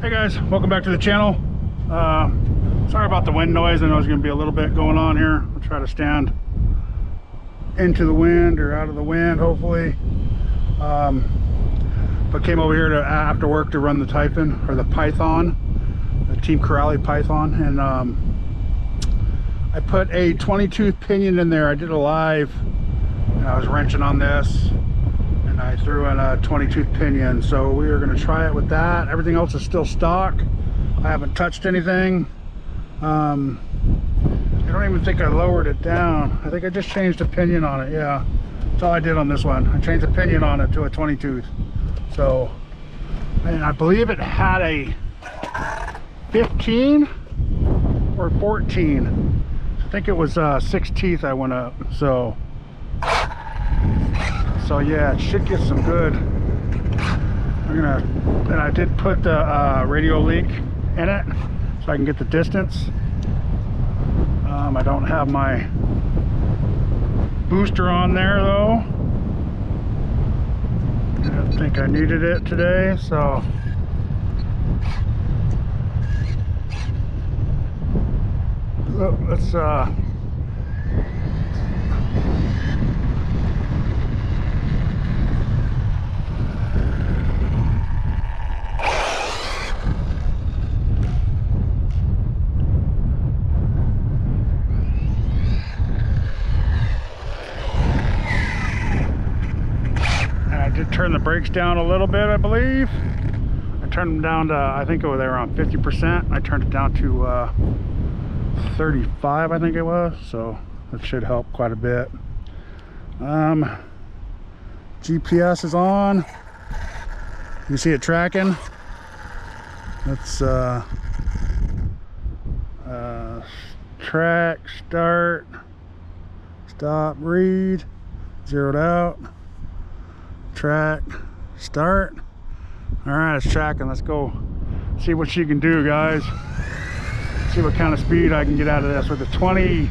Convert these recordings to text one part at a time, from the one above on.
Hey guys, welcome back to the channel. Sorry about the wind noise. I know there's going to be a little bit going on here. I'll try to stand into the wind or out of the wind, hopefully. But came over here to after work to run the Typhon, or the Python, the Team Corrali Python, and I put a 20-tooth pinion in there. I did a live, and I was wrenching on this, and I threw in a 20-tooth pinion. So we are going to try it with that. Everything else is still stock. I haven't touched anything. I don't even think I lowered it down. I think I just changed the pinion on it. Yeah, that's all I did on this one. I changed the pinion on it to a 20-tooth. So, and I believe it had a 15 or 14. I think it was 6 teeth I went up. So yeah, it should get some good. And I did put the radio link in it so I can get the distance. I don't have my booster on there though. I didn't think I needed it today, so let's turn the brakes down a little bit. I believe I turned them down to, I think they were around 50%. I turned it down to 35, I think it was, so that should help quite a bit. GPS is on. You see it tracking. Let's track, start, stop, read, zeroed out, track, start. All right, it's tracking. Let's go see what she can do, guys. See what kind of speed I can get out of this with a 20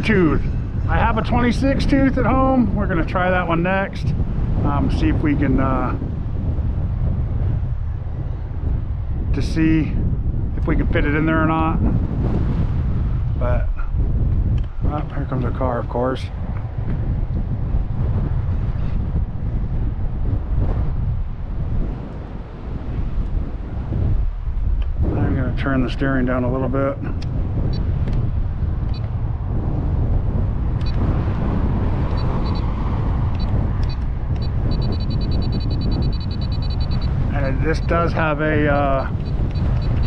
tooth. I have a 26 tooth at home. We're gonna try that one next. See if we can to see if we can fit it in there or not. But here comes our car, of course. I'm going to turn the steering down a little bit. And this does have a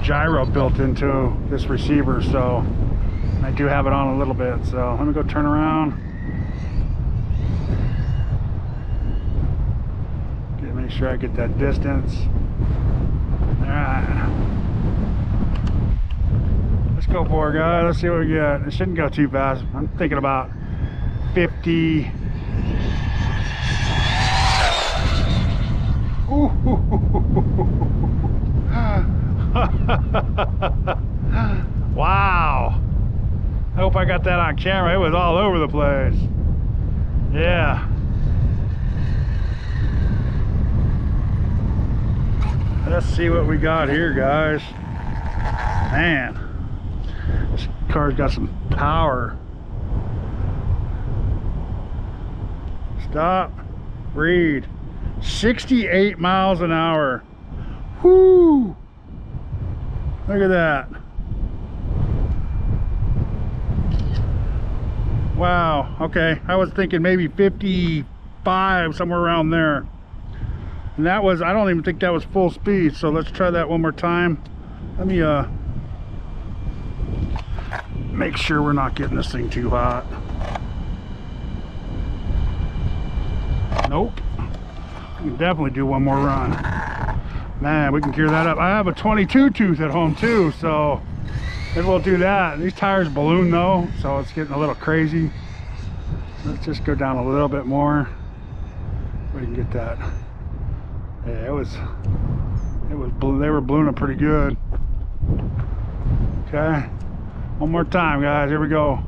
gyro built into this receiver, so I do have it on a little bit. So let me go turn around. Make sure I get that distance. All right. Let's go for it, guys. Let's see what we get. It shouldn't go too fast. I'm thinking about 50. Ooh. Wow. I hope I got that on camera. It was all over the place. Yeah. Let's see what we got here, guys. Man, this car's got some power. Stop, read. 68 miles an hour. Whoo! Look at that. Wow, okay. I was thinking maybe 55, somewhere around there. And that was, I don't even think that was full speed. So let's try that one more time. Let me make sure we're not getting this thing too hot. Nope. We can definitely do one more run. Man, we can gear that up. I have a 22 tooth at home too, so maybe we'll do that. These tires balloon though, so it's getting a little crazy. Let's just go down a little bit more. We can get that. Yeah, they were ballooning pretty good. Okay, one more time, guys. Here we go.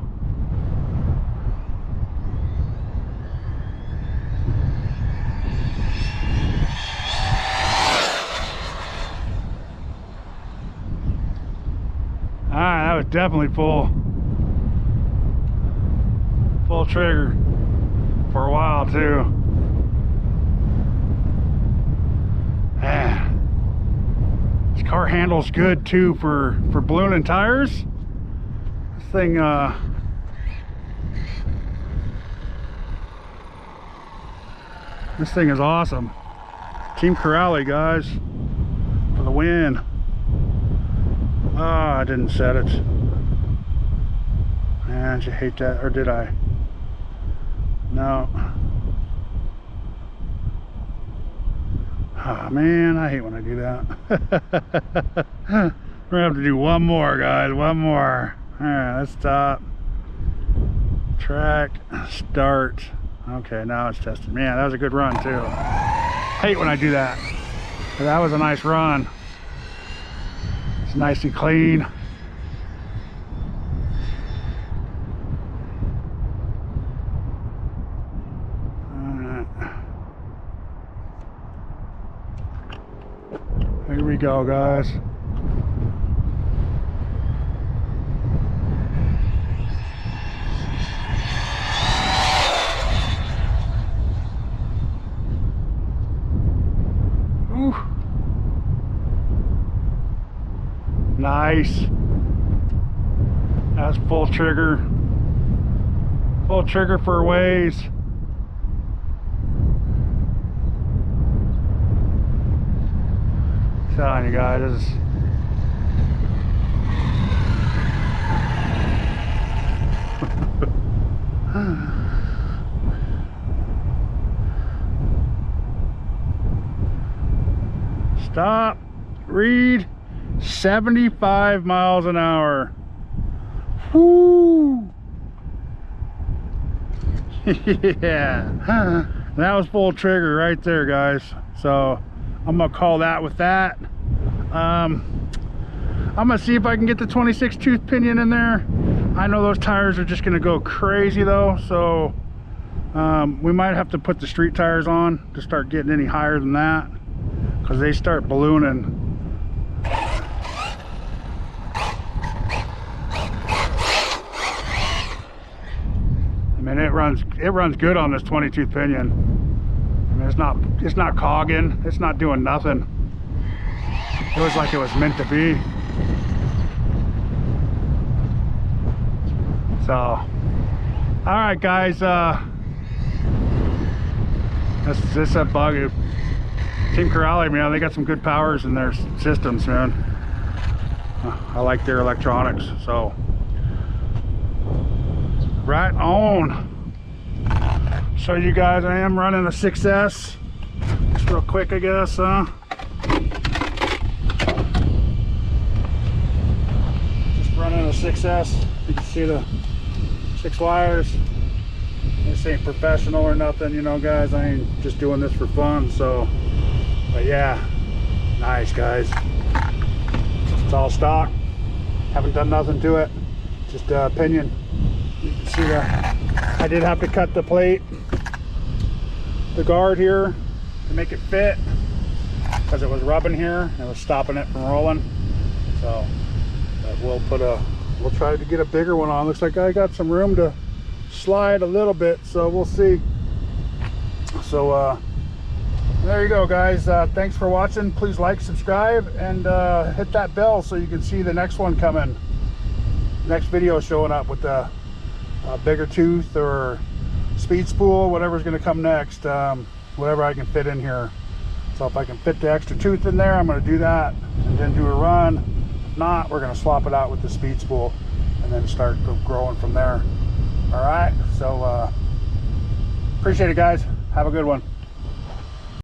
definitely full trigger for a while too. Man, this car handles good too for ballooning tires. This thing is awesome. Team Corrali, guys, for the win. Ah, I didn't set it. Man, did you hate that, or did I? No. Ah, man, I hate when I do that. We're gonna have to do one more, guys. One more. All right, let's stop. Track, start. Okay, now it's tested. Man, that was a good run too. Hate when I do that. But that was a nice run. It's nice and clean. Here we go, guys. Ooh. Nice. That's full trigger. Full trigger for a ways. Telling you guys, this is stop, read, 75 miles an hour. Woo! Yeah, that was full trigger right there, guys. So I'm gonna call that with that. I'm gonna see if I can get the 26 tooth pinion in there. I know those tires are just gonna go crazy though, so we might have to put the street tires on to start getting any higher than that, because they start ballooning. I mean, it runs good on this 20 tooth pinion. I mean, it's not cogging, it's not doing nothing. It was like it was meant to be. So, all right, guys. This is a Buggy. Team Corrali, man, they got some good powers in their systems, man. I like their electronics. So, right on. Show you guys, I am running a 6S. Just real quick, I guess, huh? Just running a 6S. You can see the 6 wires. This ain't professional or nothing, you know, guys. I ain't just doing this for fun. So, but yeah, nice, guys. It's all stock. Haven't done nothing to it. Just pinion. You can see that I did have to cut the plate, the guard here, to make it fit, because it was rubbing here and it was stopping it from rolling. So, but we'll try to get a bigger one on. Looks like I got some room to slide a little bit, so we'll see. So there you go, guys. Thanks for watching. Please like, subscribe, and hit that bell so you can see the next one coming, next video showing up with the bigger tooth or speed spool, whatever's going to come next. Whatever I can fit in here. So if I can fit the extra tooth in there, I'm going to do that and then do a run. If not, we're going to swap it out with the speed spool and then start growing from there. All right, so appreciate it, guys. Have a good one.